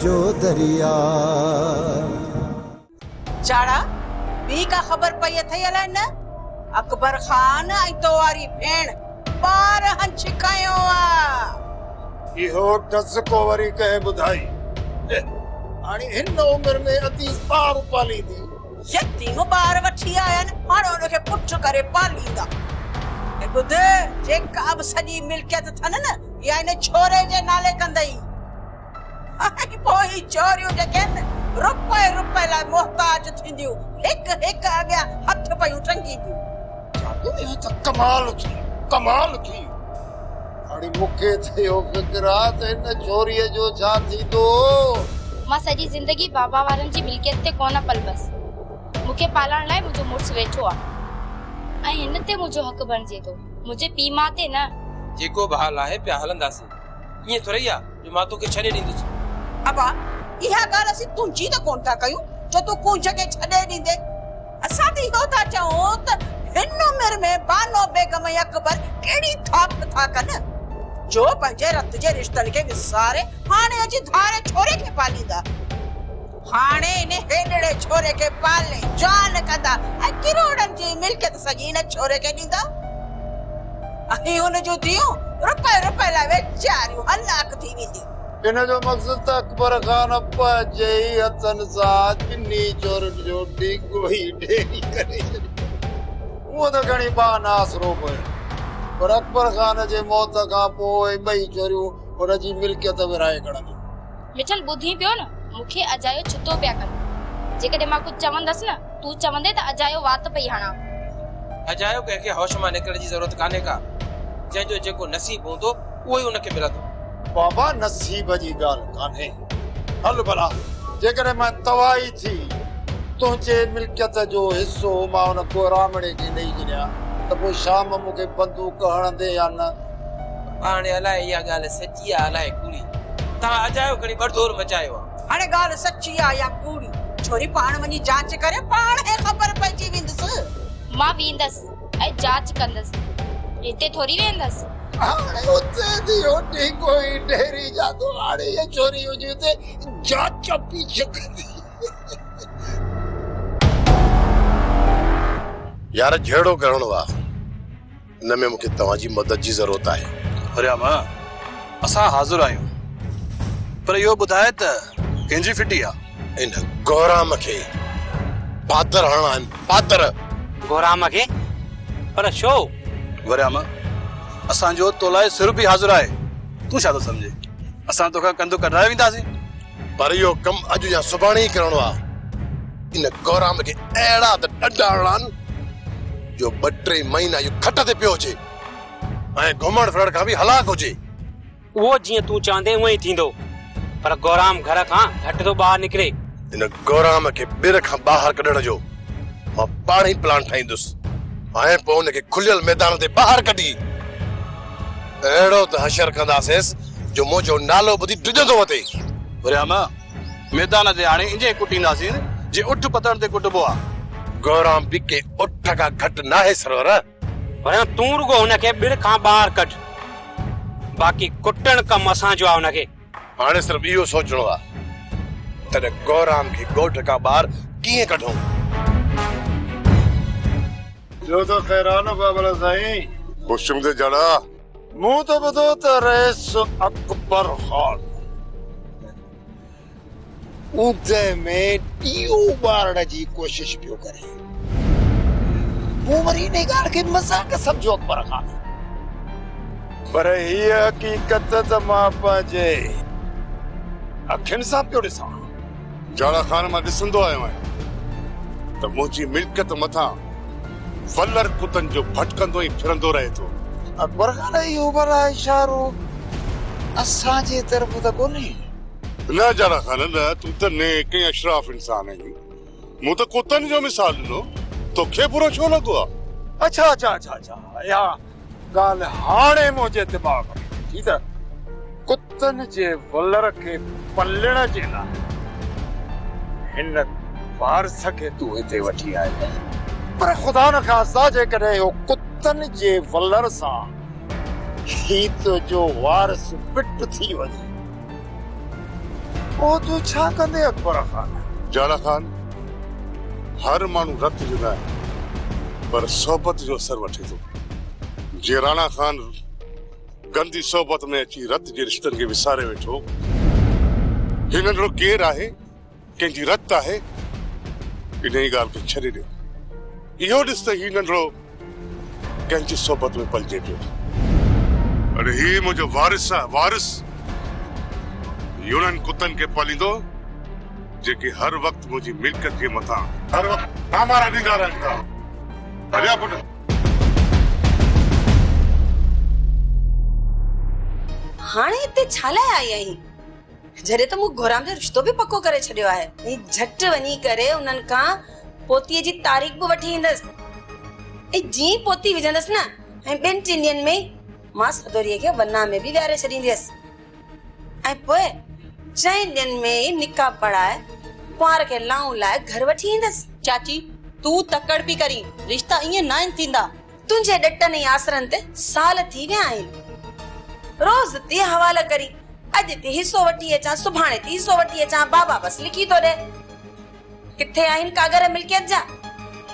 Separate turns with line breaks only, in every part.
जो दरिया।
चाड़ा बी का खबर पई थई अलाए न अकबर खान ऐं तो वारी भेण 12 छिकायो आ।
इहो टसको वरी कहे बुधाई हाणे हिन उम्र में अती पार पालींदी
यतीम ॿार वठी आया न हाणे उनखे पुठ करे पालींदा। ए ॿुध जेका बि सॼी मिल्कियत अथनि न इहा हिन छोरे जे नाले कंदई। ऐं पोइ ही चोरियूं जेके आहिनि रुपए रुपए लाइ मोहताज थींदियूं हिक हिक अॻियां हथ पयूं टंगींदियूं।
इहो त कमाल थी हाणे मूंखे थियो फिक्र आहे त हिन छोरीअ जो छा थींदो।
मां सॼी ज़िंदगी बाबा वारनि जी मिल्कियत ते कोन पलबस। मूंखे पालण लाइ मुंहिंजो मुड़ुस वेठो आहे ऐं हिन ते मुंहिंजो हक़ बणिजे थो मुंहिंजे पीउ माउ ते न।
जेको बि हाल आहे पिया हलंदासीं ईअं थोरी आहे जो मां तोखे छॾे ॾींदुसि।
अबा इहा ॻाल्हि असीं तुंहिंजी त कोन था कयूं जो तूं कुंज खे छॾे ॾींदे। असां त इहो था चऊं त हिन उमिरि में बानो बेगम ऐं अकबर कहिड़ी थाप था कनि जो पंहिंजे रत जे रिश्तनि खे विसारे हाणे अची धारे छोरे खे पालींदा। हाणे इन हेॾड़े छोरे खे पाले जान कंदा ऐं किरोड़नि जी मिल्कियत सॼी हिन छोरे खे ॾींदा। ऐं हुन जूं धीअरूं रुपए रुपए लाइ वेचारियूं हलाक थी वेंदियूं।
इन जो मक़सद त अकबर खान पंहिंजे ई हथनि सां ॿिन्ही चोरनि जो ॾींगो ई ढेरी करे छॾियो। उहो त घणी बानासरो पियो पर अकबर खान जे मौत खां पोइ ॿई चोरियूं हुन जी मिल्कियत विराए खणंदियूं।
मिठल ॿुधी पियो न मूंखे अजायो छितो पिया कनि। जेकॾहिं मां कुझु चवंदसि न तूं चवंदे त अजायो वात पई हणा।
अजायो कंहिंखे होश मां निकरण जी ज़रूरत कान्हे का। जंहिंजो जेको नसीब हूंदो उहो ई उनखे मिलंदो।
बाबा नसीब जी ॻाल्हि कान्हे। हल भला जेकॾहिं मां तवाई थी तुंहिंजे मिल्कियत जो हिसो मां हुन कोरामणे खे ॾेई छॾियां त पोइ शाम मूंखे बंदूक हणंदे या न।
हाणे अलाए इहा ॻाल्हि सची आहे अलाए कूड़ी। तव्हां अजायो खणी बड़दोर मचायो आहे।
हाणे ॻाल्हि सची आहे या कूड़ी छोरी पाण वञी जांच करे पाण खे ख़बर पइजी वेंदसि।
मां वेंदसि ऐं जांच कंदसि हिते थोरी वेंदसि।
हाणे उते थियो ॾींगो ई ढेरी जादो हाणे ये चोरी हुजे ते जांच पीछे कंदी।
यार जहिड़ो करणो आहे हिन में मूंखे तव्हांजी मदद जी ज़रूरत आहे।
अरे मां असां हाज़िर आहियूं पर इहो ॿुधाए त कंहिंजी फिटी आहे।
इन गौराम खे पादर हणा आहिनि पादर।
गौराम खे पर छो?
वरियाम असांजो तोलाए सिर बि हाज़िर आहे। तूं छा थो सम्झे असां तोखां कंधो कढाए वेंदासीं?
पर इहो कमु अॼु या सुभाणे ई करणो आहे। इन गौराम खे अहिड़ा त ॾंडा हणणा आहिनि जो 2-3 महीना इहो खट ते पियो हुजे ऐं घुमण फिरण खां बि हलाक हुजे।
उहो जीअं तूं चवंदे उहो ई थींदो पर गौराम घर खां घटि थो ॿाहिरि निकिरे।
इन गौराम खे ॿिर खां ॿाहिरि कढण जो मां पाण ई प्लान ठाहींदुसि ऐं पोइ हुनखे खुलियल मैदान ते ॿाहिरि कढी अहिड़ो त हशर कंदासीं जो मुंहिंजो नालो ॿुधी डिॼंदो वठे।
वरियाम मैदान ते हाणे इंजे कुटींदासीं जे उठ पतण ते कुटबो आहे।
गौराम बि के उठ खां घटि नाहे सरवर।
पर तूं रुगो हुनखे ॿिर खां ॿाहिरि कढ बाक़ी कुटण कमु असांजो आहे। हुनखे
हाणे सिर्फ़ इहो सोचणो आहे त गौराम खे ॻोठ खां ॿाहिरि कीअं कढूं।
जो तो खैरान बाबा साईं
खुशम ते जड़ा
मूं त ॿुधो त रईस अकबर खान उदे में ॾीओ ॿारण जी कोशिश पियो करे। मूं वरी इन ॻाल्हि खे मज़ाक सम्झो अकबर खान पर हीअ हक़ीक़त त मां पंहिंजे अखियुनि सां पियो ॾिसां।
जड़ा खान मां ॾिसंदो आयो आहियां त मुंहिंजी मिल्कियत मथां वलर कुतनि जो भटकंदो ई फिरंदो रहे थो।
अकबर खान इहो भला इशारो असांजे तरफ़ त कोन्हे।
न जड़ा खान न तूं त नेक ऐं अशराफ इंसान आहीं। मूं त कुतनि जो मिसाल ॾिनो तोखे बुरो छो लॻो आहे?
अच्छा या ॻाल्हि हाणे मुंहिंजे दिमाग़ में थी त कुतनि जे वलर खे पलण जे लाइ हिन वारस खे तूं हिते वठी आयो पर ख़ुदा न ख़ास्ता जेकॾहिं हो कुतनि जे वलर सां ही तुंहिंजो वारस पिट थी वञे ओ तू छा कंदे अकबर खान?
जाला खान, हर माण्हू रत जो न आहे पर सोबत जो असर वठे थो। जे राणा खान गंदी सोबत में अची रत जे रिश्तनि खे विसारे वेठो, हिन नंढड़ो केरु आहे, कंहिंजी रत आहे, इन ई ॻाल्हि खे छॾे ॾियो। इहो ॾिस त हीउ नंढड़ो कंहिंजी सोबत में पलिजे पियो। अरे हीउ मुंहिंजो वारिस आहे, वारिस। उन्हनि कुतनि खे पालींदो जेके हर वक़्तु मुंहिंजी मिल्कियत जे मथां हर वक़्तु तामारा ॾींदा रहनि था। हलिया पुट।
हाणे हिते छा लाइ आई आहीं? जॾहिं त मूं घोराम जो रिश्तो बि पको करे छॾियो आहे। ऐं झटि वञी करे उन्हनि खां पोतीअ जी तारीख़ बि वठी ईंदसि। ऐं जीअं पोती विझंदसि न, ऐं 2-3 ॾींहंनि में मां सदोरीअ खे वना में बि विहारे छॾींदसि। ऐं पोइ 4 ॾींहंनि में निकाह पढ़ाए कुंवार खे लाऊं लाइ घर वठी ईंदसि।
चाची तू तकड़ पई करी, रिश्ता ईअं न आहिनि थींदा।
तुंहिंजे ॾटनि ऐं आसरनि ते साल थी विया आहिनि। रोज़ ते हवाला करी, अॼु ते हिसो वठी अचां, सुभाणे ते हिसो वठी अचां, बाबा बस लिखी तो ॾे। किथे आहिनि कागर मिल्कियत जा?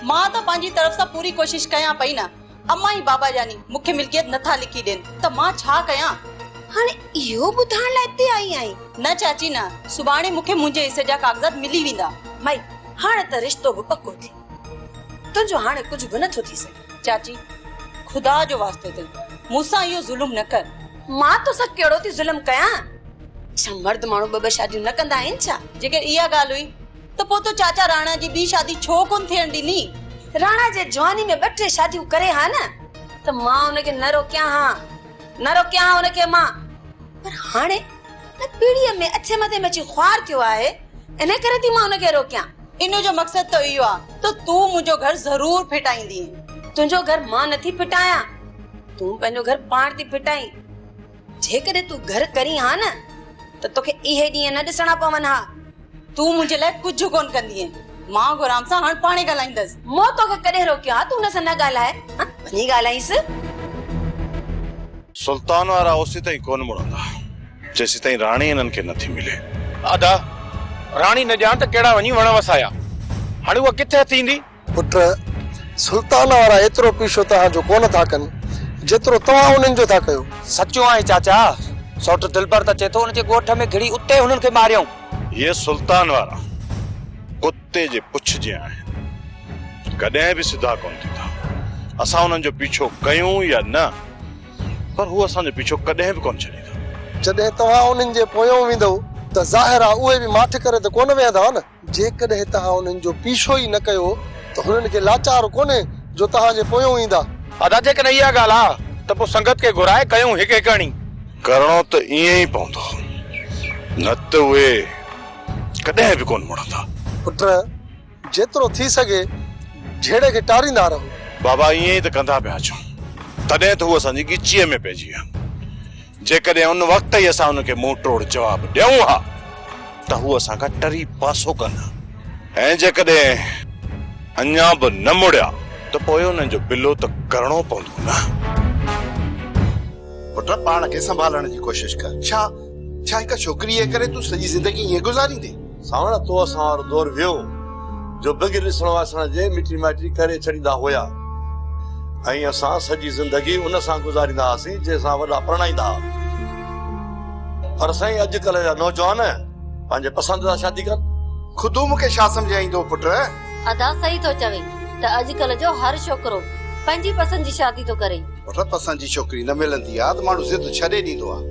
मां त पंहिंजी तरफ़ सां पूरी कोशिश कयां पई न। अम्मा ई बाबा जानी मूंखे मिल्कियत नथा लिखी ॾियनि त मां छा कयां?
हाणे इहो ॿुधाइण लाइ हिते आई आहीं?
न चाची न, सुभाणे मूंखे मुंहिंजे हिसे जा कागज़ात मिली वेंदा।
माई हाणे त रिश्तो बि पको थी, तुंहिंजो हाणे कुझु बि नथो थी सघे।
चाची खुदा जो वास्तो अथई, मूंसां इहो ज़ुल्म न कर।
मां तोसां कहिड़ो थी ज़ुल्म कयां? छा मर्द माण्हू ॿ शादियूं न कंदा आहिनि छा?
जेकर इहा ॻाल्हि हुई त पोइ तो चाचा राणा जी ॿी शादी छो कोन थियण ॾिनी?
राणा जे जवानी में 2-3 शादियूं करे हा न, त मां हुनखे न रोकियां हा हुनखे मां। पर हाणे न पीढ़ीअ में अच्छे मथे में अची ख्वार थियो आहे, इन करे थी मां हुनखे रोकियां।
इन जो मक़सद तो इहो आहे त तूं मुंहिंजो घर ज़रूर फिटाईंदी।
तुंहिंजो घर मां नथी फिटायां, तूं पंहिंजो घर पाण थी फिटाई। जेकॾहिं तूं घर करी हा न, त तोखे इहे ॾींहं न ॾिसणा पवनि हा।
तूं मुंहिंजे लाइ कुझु कोन कंदी आहीं। मां गुराम सां हाणे पाणे ॻाल्हाईंदसि।
मां तोखे कॾहिं रोकियो आहे? तूं हुन सां न ॻाल्हाए, वञी ॻाल्हाईसि।
सुल्तान वारा ओसी ताईं कोन मुड़ंदा जेसी ताईं राणी इन्हनि खे नथी मिले।
अदा राणी न ॼाण त कहिड़ा वञी वण वसाया, हाणे उहा किथे थींदी?
पुट सुल्तान वारा एतिरो पीछो तव्हांजो कोन था कनि जेतिरो तव्हां उन्हनि जो था कयो।
सचो आहे चाचा, सौट दिलबर त चए थो हुनजे ॻोठ में घिड़ी उते हुननि खे मारियऊं।
ये सुल्तान वारा कुत्ते जे पुछ जे आहिनि, कॾहिं बि सिधा कोन थींदा। असां हुननि जो पीछो कयूं या न, पर हू असांजो पीछो कॾहिं बि कोन छॾींदा।
जॾहिं तव्हां उन्हनि जे पोयों वेंदव त ज़ाहिर आहे उहे बि माठ करे त कोन वेहंदा न। जेकॾहिं तव्हां उन्हनि जो पीछो ई न कयो त हुननि खे लाचार कोन्हे जो तव्हांजे पोयों ईंदा।
अदा जेकॾहिं इहा ॻाल्हि आहे त पोइ संगत खे घुराए कयूं हिकु हिकड़ी।
करणो त ईअं ई पवंदो, न त उहे कॾहिं बि कोन मुड़ंदा।
पुट जेतिरो थी सघे झेड़े खे टारींदा रहो।
बाबा ईअं ई त कंदा पिया अचूं, तॾहिं त हू असांजी गिचीअ में पइजी विया। जेकॾहिं उन वक़्त ई असां हुनखे मुंहुं तोड़ जवाब ॾियूं हा त हू असां खां टरी पासो कनि, ऐं जेकॾहिं अञा बि न मुड़िया त पोइ उन्हनि जो बिलो त करणो पवंदो न।
पुट पाण खे संभालण जी कोशिश कर। छा हिकु छोकिरी जे करे तूं सॼी ज़िंदगी ईअं गुज़ारींदे?
सावण तो असां वारो दौर वियो जो बग़ैर ॾिसण वासण जे मिटी माइटी करे छॾींदा हुया, ऐं असां सॼी ज़िंदगी उन सां गुज़ारींदा हुआसीं जंहिंसां वॾा परणाईंदा हुआ। पर साईं अॼुकल्ह जा नौजवान पंहिंजे पसंदि सां शादी कनि।
खुदू मूंखे छा सम्झाईंदो पुट?
अदा सही तो चवे त अॼुकल्ह जो हर छोकिरो पंहिंजी पसंदि जी शादी तो करे।
पुट पसंदि जी छोकिरी न मिलंदी आहे त माण्हू ज़िद छॾे ॾींदो आहे,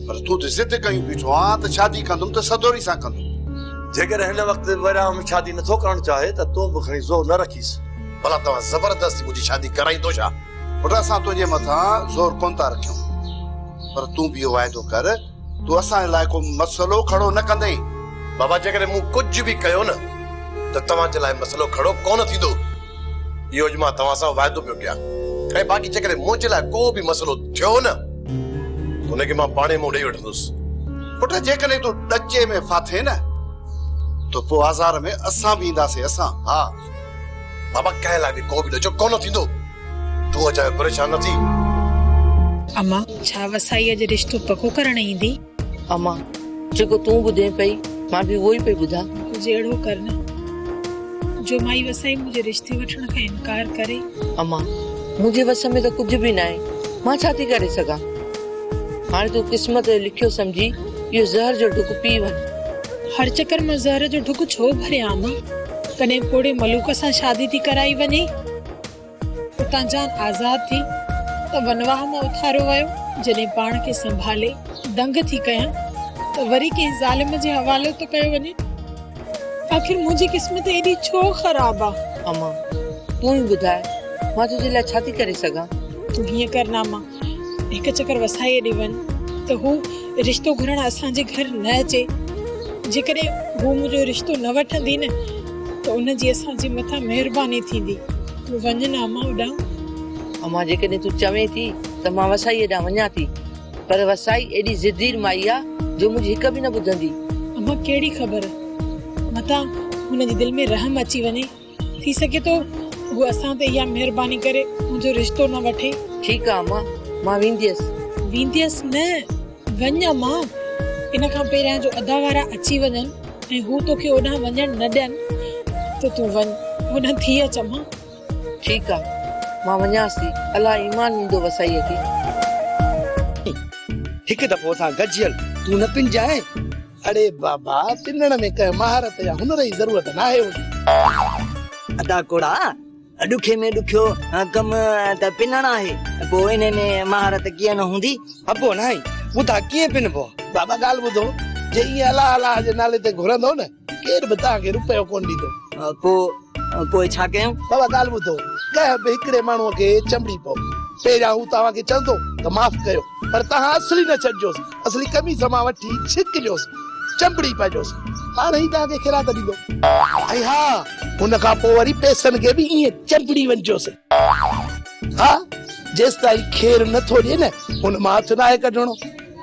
पर तूं त ज़िद कयूं बीठो आहे त शादी कंदुमि त सदोरी सां कंदुमि।
जेकॾहिं हिन वक़्तु वॾा में शादी नथो करणु चाहे त तूं बि खणी ज़ोर न रखीसि।
भला तव्हां ज़बरदस्ती मुंहिंजी शादी कराईंदो छा?
पुट असां तुंहिंजे मथां ज़ोर कोन था रखियूं, पर तूं बि इहो वाइदो कर तूं असांजे लाइ को मसइलो खड़ो न कंदे।
बाबा जेकॾहिं मूं कुझु बि कयो न त तव्हांजे लाइ मसइलो खड़ो कोन थींदो। इहो अॼु मां तव्हां सां वाइदो पियो कयां, ऐं बाक़ी जेकॾहिं मुंहिंजे लाइ को बि मसइलो थियो न त हुनखे मां पाणे मुंहुं ॾेई वठंदुसि।
पुट जेकॾहिं तूं ॾचे में फाथे न तो पोइ आज़ार में असां बि ईंदासीं। असां
हा बाबा कंहिं लाइ बि को बि ॾचो कोन थींदो, तूं अजाए परेशान न थी।
अम्मा छा वसाईअ जो रिश्तो पको करण ईंदी?
अम्मा
जेको तूं ॿुधे पई मां बि उहो ई पई ॿुधां।
कुछ अहिड़ो कर न जो माई वसाई मुझे रिश्ते वठण खां इनकार करे।
अम्मा मुझे वस में तो कुछ भी ना है, मां छा थी करे सघां। हाणे तूं क़िस्मत जो लिखियो समझी इहो ज़हर जो ढुक पी वञ।
हर चक्कर में ज़हर जो ढुक छो भरियां मां? कने पोड़े मलूक सां शादी थी कराई वञे, उतां जान आज़ाद थी त वनवाह में उथारो वियो। जॾहिं पाण खे संभाले दंग थी कयां त वरी कंहिं ज़ालिम जे हवाले तो कयो वञे। आखिर मुंहिंजी क़िस्मत एॾी छो ख़राब आ?
अम्मा तूं ही ॿुधाए मां तुझे लाइ छा थी करे सघां।
तूं हीअं कर ना मां, हिकु चक्कर वसाई ॾे वञ त हू रिश्तो घुरण असांजे घर न अचे। जेकॾहिं हू मुंहिंजो रिश्तो न वठंदी न त उनजी असांजे मथां महिरबानी थींदी। तूं वञ ना अम्मा होॾां।
अम्मा जेकॾहिं तूं चवें थी त मां वसाई हेॾां वञा थी, पर वसाई एॾी ज़िद्दीर माई आहे जो मुंहिंजी हिक बि न ॿुधंदी।
अम्मा कहिड़ी ख़बर मतां हुनजी दिलि में रहम अची वञे, थी सघे थो वो असां ते इहा महिरबानी करे मुंहिंजो रिश्तो न वठे।
ठीकु आहे अम्मा, मां वेंदीअसि।
वेंदीअसि न, वञ अम्मा। इन खां पहिरियां जो अदा वारा अची वञनि ऐं हू तोखे ओॾां वञणु न ॾियनि त तूं वञ, होॾां थी अच अम्मा।
ठीकु आहे मां वञासि थी, अलाह ईमान ॾींदो वसाईअ खे।
हिकु दफ़ो असां गजियल तूं न पिंजाए। अरे बाबा पिनण में कंहिं महारत या हुनर जी ज़रूरत न आहे।
अदा कोड़ा ॾुखे में ॾुखियो कम त पिनण आहे, पोइ इन में महारत कीअं न हूंदी?
अबो न आहे, ॿुधा कीअं पिनबो? बाबा ॻाल्हि ॿुधो, जे ईअं अलाह अलाह जे नाले ते घुरंदो न केर बि तव्हांखे रुपयो कोन ॾींदो।
पोइ छा कयूं?
बाबा ॻाल्हि ॿुधो, कंहिं बि हिकिड़े माण्हूअ खे चंबड़ी पओ। पहिरियां हू तव्हांखे चवंदो त माफ़ कयो, पर तव्हां असली न छॾिजोसि। असली कमीज़ मां वठी छिकजोसि, चंबड़ी पाइजोसि, पाण ई तव्हांखे खिरात ॾींदो। ऐं हा हुन खां पोइ वरी पैसनि खे बि ईअं चंबड़ी वञिजोसि। हा जेसि ताईं खेर नथो ॾिए न हुन मां हथ न आहे कढणो।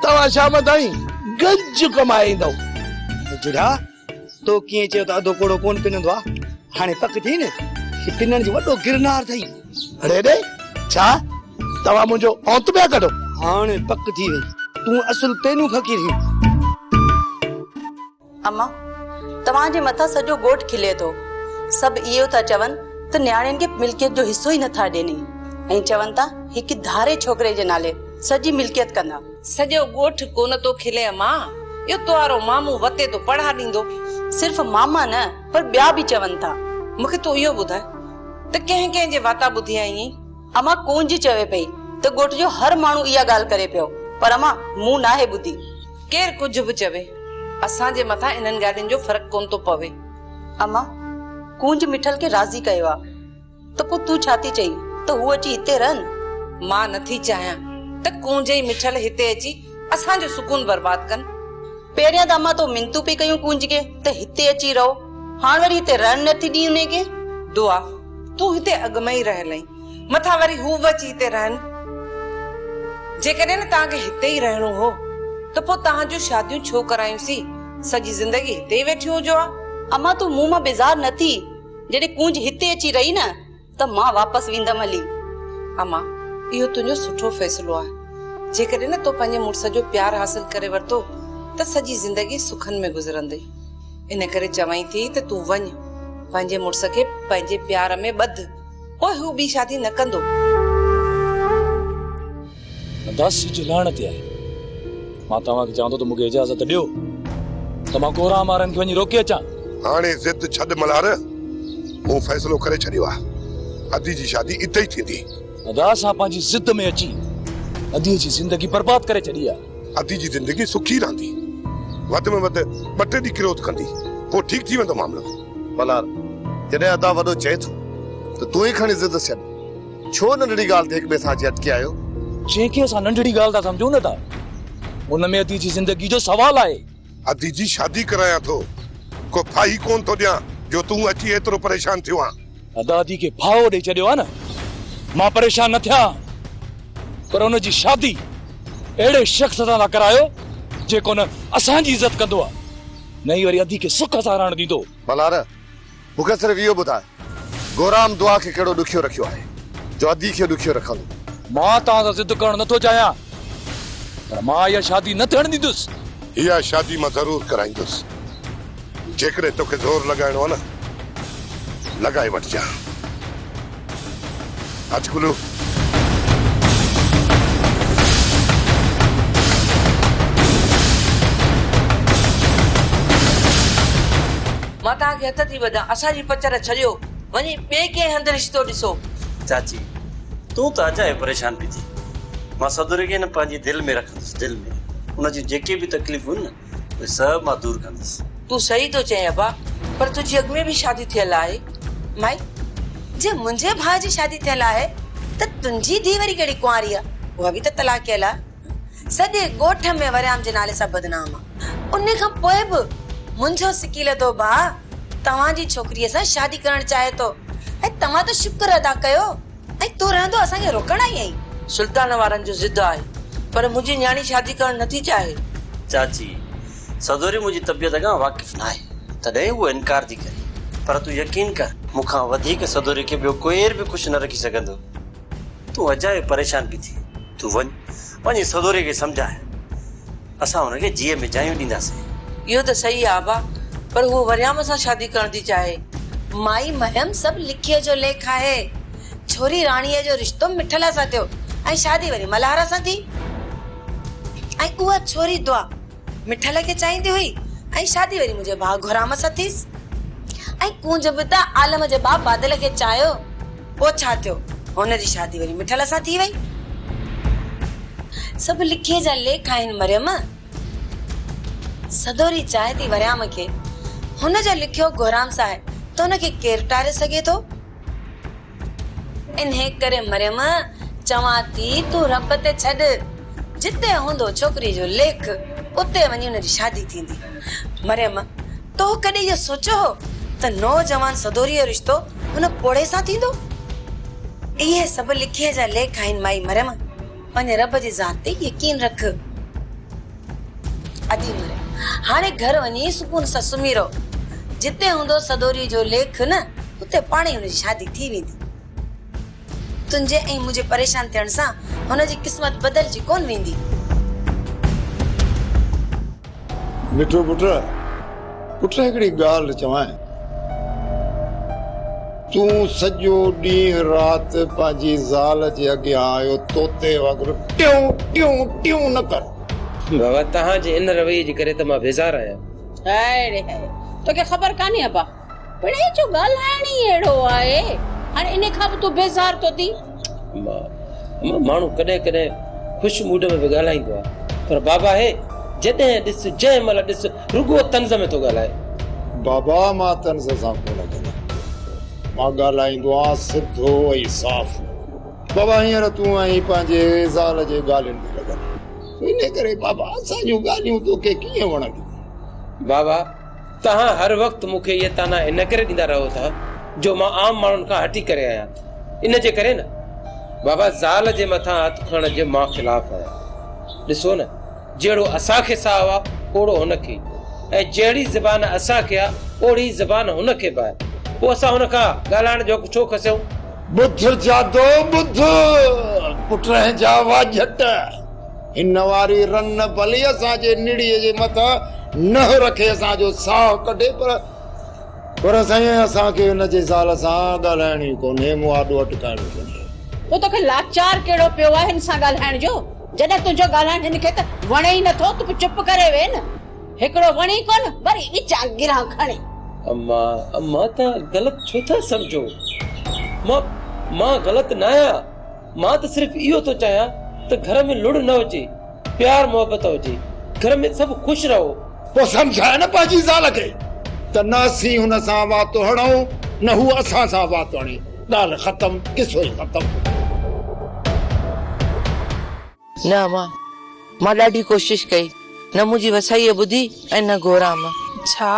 तव्हां शाम ताईं गंज कमाईंदव।
जुड़ा तो कीअं चयो त अधो कोड़ो कोन पिनंदो आहे? हाणे पक थी न पिनण जो वॾो गिरनार अथई।
अरे रे छा तव्हां मुंहिंजो औंत पिया कढो?
हाणे पक थी वई, तूं असुल पेनू फ़कीर ही।
अम्मा तव्हांजे मथां सॼो ॻोठ खिले थो। सभु इहो था चवनि त न्याणियुनि खे मिल्कियत जो हिसो ई नथा ॾियनि ऐं चवनि था हिकु धारे छोकिरे जे नाले सॼी मिल्कियत कंदा।
सॼो ॻोठ कोन थो खिले अम्मा, इहो तुआरो मामू वते तो पढ़ा ॾींदो।
सिर्फ़ मामा न पर ॿिया बि चवनि था।
मूंखे तो इहो ॿुधाए त कंहिं कंहिं जे वाता ॿुधी आई?
अम्मा कूंज चवे पई त ॻोठ जो हर माण्हू इहा ॻाल्हि करे पियो, पर अम्मा मूं नाहे ॿुधी।
केर कुझु बि चवे, असांजे मथां इन्हनि ॻाल्हियुनि जो फ़र्क़ु कोन थो पवे।
अम्मा कूंज मिठल खे राज़ी कयो आहे त पोइ तूं छा थी चई त हू अची हिते रहनि?
मां नथी चाहियां त कूंज ई मिठल हिते अची असांजो सुकून बर्बाद कनि।
पहिरियां त अम्मा तो मिंतू पई कयूं कूंज खे त हिते अची रहो, हाणे वरी हिते रहण नथी ॾी उन खे।
दुआ तूं हिते अॻ में ई रहियल आहीं, मथां वरी हू बि अची हिते रहनि। जेकॾहिं न तव्हांखे हिते ई रहणो हो त पोइ तव्हांजूं शादियूं छो करायूंसीं? सॼी ज़िंदगी हिते ई वेठी हुजो आ।
अम्मा तूं मुंह मां बेज़ार न थी, जॾहिं कूंज हिते अची रही न त मां वापसि वेंदमि हली।
अम्मा इहो तुंहिंजो सुठो फ़ैसिलो आहे। जेकॾहिं न तो पंहिंजे मुड़ुस जो प्यार हासिल करे वरितो त सॼी ज़िंदगी सुखनि में गुज़रंदी। इन करे चवां थी त तूं वञ, पंहिंजे मुड़ुस खे पंहिंजे प्यार में ॿध, पोइ हू ॿी शादी न कंदो।
दासी जी लानत आहे। मां तव्हांखे चवंदो त मूंखे इजाज़त ॾियो त मां कोराम वारनि खे वञी रोके अचां।
हाणे ज़िद छॾ मल्हार, मूं फ़ैसिलो करे छॾियो आहे, अदी जी शादी इते ई थींदी।
अदा सां पंहिंजी ज़िद में अची अदी जी ज़िंदगी बर्बाद करे छॾी आहे।
अदी जी ज़िंदगी सुखी रहंदी, वध में वध 2-3 ॾींहं क्रोध कंदी, पोइ ठीकु थी वेंदो मामलो।
मल्हार जॾहिं अदा वॾो चए थो त तूं ई खणी ज़िद छॾ, छो नंढड़ी ॻाल्हि ते हिक ॿिए सां अटकी आयो?
जंहिंखे असां नंढड़ी ॻाल्हि था सम्झूं न था, उन में अदी जी ज़िंदगी जो सवाल आहे।
अदी जी शादी करायां थो, को फाही कोन थो ॾियां जो तूं अची एतिरो परेशान थियो आहे।
अदा दी खे फाहो ॾेई छॾियो आहे न, मां परेशान न थिया, पर उन जी शादी अहिड़े शख़्स सां था करायो जेको न असांजी इज़त कंदो आहे, न ई वरी अदी खे सुख सां रहण ॾींदो।
मल्हार मूंखे सिर्फ़ु इहो ॿुधाए, गोराम दुआ खे कहिड़ो ॾुखियो रखियो आहे जो अदी खे ॾुखियो रखंदो?
मां तव्हां सां ज़िद करणु नथो चाहियां, पर मां इहा शादी न थियण ॾींदुसि।
इहा शादी मां ज़रूर कराईंदुसि जेकॾहिं तोखे ज़ोर लॻाइणो आहे न लॻाए वठिजां। अच गुलू।
मां तव्हांखे हथ थी वधां, असांजी पचर छॾियो, वञी ॿिए कंहिं हंधि रिश्तो ॾिसो।
चाची तूं त अजाए परेशान पई थी। मां सदोरी खे न पंहिंजी दिलि में रखंदुसि, दिलि में उन जूं जेके बि तकलीफ़ूं न उहे सभु मां दूर कंदुसि।
तूं सही थो चई अबा, पर तुंहिंजी अॻु में बि शादी थियल आहे।
माई जे मुंहिंजे भाउ जी शादी थियल आहे त तुंहिंजी धीउ वरी कहिड़ी कुंवारी आहे, उहा बि त तलाक कयल आहे। सॼे ॻोठ में वरियाम जे नाले सां बदनाम आहे। उन खां पोइ बि मुंहिंजो सिकील थो भाउ तव्हांजी छोकिरीअ सां शादी करणु चाहे थो ऐं तव्हां त शुक्र अदा कयो ऐं तूं रहंदो असांखे रोकण आई आहीं।
सुल्तान वारनि जो ज़िद आहे, पर मुंहिंजी न्याणी शादी करणु नथी चाहे।
चाची सदोरी मुंहिंजी तबियत खां वाक़िफ़ न आहे, तॾहिं उहो इनकार थी करे, पर तूं यकीन कर मूंखां वधीक सदोरी खे ॿियो कोई बि ख़ुशि न रखी सघंदो। तूं अजाए परेशान पई थी, तूं वञी सदोरी खे सम्झाए, असां हुनखे जीअ में जायूं ॾींदासीं।
इहो त सही आहे अबा, पर हू वरियाम सां शादी करण थी चाहे।
माई मरियम सभु लिखीअ जो लेख आहे। छोरी राणीअ जो रिश्तो मिठल सां थियो ऐं शादी वरी मल्हार सां थी। ऐं उहा छोरी दुआ मिठल खे चाहींदी हुई ऐं शादी वरी मुंहिंजे भाउ घुराम सां थीसि। ऐं कूंज बि त आलम जे बाप बादल खे चाहियो, पोइ छा थियो, हुनजी शादी वरी मिठल सां थी वई। सभु लिखीअ जा लेख आहिनि मरियम। सदोरी चाहे थी वरियाम खे, हुनजो लिखियो घुराम सां आहे त हुनखे केरु टारे सघे थो। इन्हे करे मरियम चवां थी तूं रब ते छॾ, जिते हूंदो छोकिरी जो लेख उते वञी हुनजी शादी थींदी। मरियम तो कॾहिं इहो सोचो हो त नौजवान सदोरी जो रिश्तो हुन पोड़े सां थींदो? इहे सभु लिखीअ जा लेख आहिनि माई मरियम, पंहिंजे रब जी ज़ात ते यकीन रख। अदी मरे हाणे घर वञी सुकून सां सुम्ही रहो, जिते हूंदो सदोरी जो लेख न उते पाणे हुनजी शादी थी वेंदी। तुंहिंजे ऐं मुंहिंजे परेशान थियण सां हुनजी क़िस्मत बदलजी कोन वेंदी।
मिठो पुट हिकिड़ी ॻाल्हि चवां, तूं सॼो ॾींहुं राति पंहिंजी ज़ाल जे अॻियां आयो तोते वांगुरु टियूं टियूं टियूं न कर।
बाबा तव्हांजे इन रवैये जे करे त मां बेज़ार आहियां।
हाय तोखे ख़बर कान्हे अबा, पिणे जो ॻाल्हाइण ई अहिड़ो आहे, हाणे इन खां बि तूं बेज़ार तो थी।
माण्हू कॾहिं कॾहिं ख़ुशि मूड में बि ॻाल्हाईंदो आहे, पर बाबा हे जॾहिं ॾिस जंहिं महिल ॾिस रुॻो तंज़ में थो ॻाल्हाए।
बाबा मां तंज़ सां कोन ॻाल्हायां, मां ॻाल्हाईंदो आहियां सिधो ऐं साफ़। बाबा हींअर तूं आई पंहिंजे ज़ाल जे ॻाल्हियुनि में लॻल, इन करे बाबा असांजूं ॻाल्हियूं तोखे कीअं वणंदियूं?
बाबा तव्हां हर वक़्तु मूंखे इहे ताना इन करे ॾींदा रहो था जो मां आम माण्हुनि खां हटी करे आहियां। इन जे करे न बाबा ज़ाल जे मथां हथ खणण जे मां ख़िलाफ़ आहियां। ॾिसो न, जहिड़ो असांखे साहु आहे ओड़ो हुनखे, ऐं जहिड़ी ज़बान असांखे आहे ओड़ी ज़बान हुनखे बि आहे। पोइ असां हुन खां ॻाल्हाइण जो छो खसियूं?
ॿुध जादो ॿुध, पुट जा वाझट, हिन वारी रन भली असांजे निड़ीअ जे मथां न रखे असांजो साहु कढे, पर साईं असांखे हुनजे ज़ाल सां ॻाल्हाइणी कोन्हे, मुआदो अटकाइणो कोन्हे।
पोइ तोखे लाचार कहिड़ो पियो आहे हिन सां ॻाल्हाइण जो? जॾहिं तुंहिंजो ॻाल्हाइण हिनखे त वणे ई नथो, तूं चुप करे वे न। हिकिड़ो वणी कोन वरी विचां गिरां खणे।
अम्मा तव्हां ग़लति छो था सम्झो? मां ग़लति न आहियां, मां त सिर्फ़ु इहो थो चाहियां त घर में लुड़ न हुजे, प्यार मोहबत हुजे, घर में सभु ख़ुशि रहो।
पोइ सम्झाए न पंहिंजी ज़ाल खे त न असीं हुन सां वातो हणूं न हू असां सां वातो हणे। ॻाल्हि ख़तम, किसो ई ख़तम।
न मां ॾाढी कोशिशि कई, न मुंहिंजी वसाईअ ॿुधी ऐं न गोराम।
छा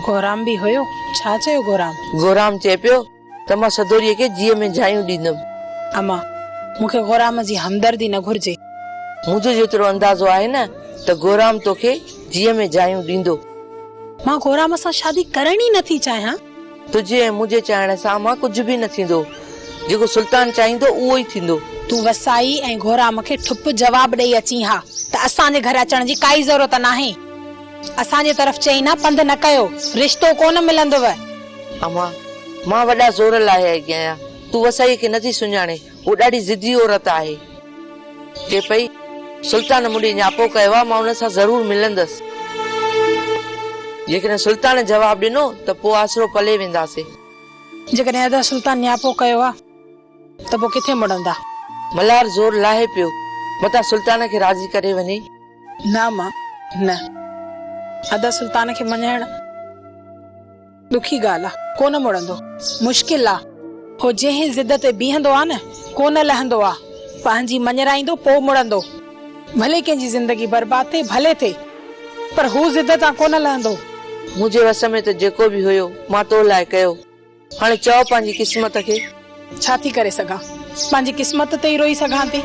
गोराम बि हुयो? छा चयो गोराम?
गोराम चए पियो त मां सदोरीअ खे जीअ में जायूं ॾींदमि।
अम्मा मूंखे गोराम जी हमदर्दी न घुर्जे।
मुंहिंजो जेतिरो अंदाज़ो आहे न त गोराम तोखे जीअ में जायूं ॾींदो।
मां गोराम सां शादी करण ई नथी चाहियां।
तुझे ऐं मुंहिंजे चाहण सां मां कुझु बि न थींदो, जेको सुल्तान चाहींदो उहो ई थींदो।
तू वसाई ऐं गोराम खे ठुप जवाब ॾेई अची हा त असांजे घर अचण जी काई जरूरत नाहे। असांजे तरफ चई ना पंध न कयो, रिश्तो कोन मिलंदव।
अम्मा मां वॾा ज़ोर लाहे आई आहियां, तूं वसाई खे नथी सुञाणे। वो ॾाढी ज़िदी औरत आहे। के पई सुल्तान मुंडी न्यापो कयो आहे, मां हुन सां ज़रूर मिलंदसि। जेकॾहिं सुल्तान जवाब ॾिनो त पोइ आसरो पले वेंदासीं।
जेकॾहिं अदा सुल्तान न्यापो कयो आहे त पोइ किथे मुड़ंदा?
मल्हार ज़ोर लाहे पियो, मता सुल्तान खे राज़ी करे वञे।
न मां न, अदा सुल्तान खे मञण ॾुखी ॻाल्हि आहे, कोन मुड़ंदो, मुश्किल आहे। हो जंहिं ज़िद ते बीहंदो आहे न, कोन लहंदो आहे। पंहिंजी मञराईंदो पोइ मुड़ंदो। भले कंहिंजी ज़िंदगी बर्बाद थिए भले थिए, पर हू ज़िद तां कोन लहंदो।
मुंहिंजे वस में त जेको बि हुयो मां तो लाइ कयो। हाणे चओ पंहिंजी क़िस्मत खे।
छा थी करे सघां? पंहिंजी क़िस्मत ते ई रोई सघां थी।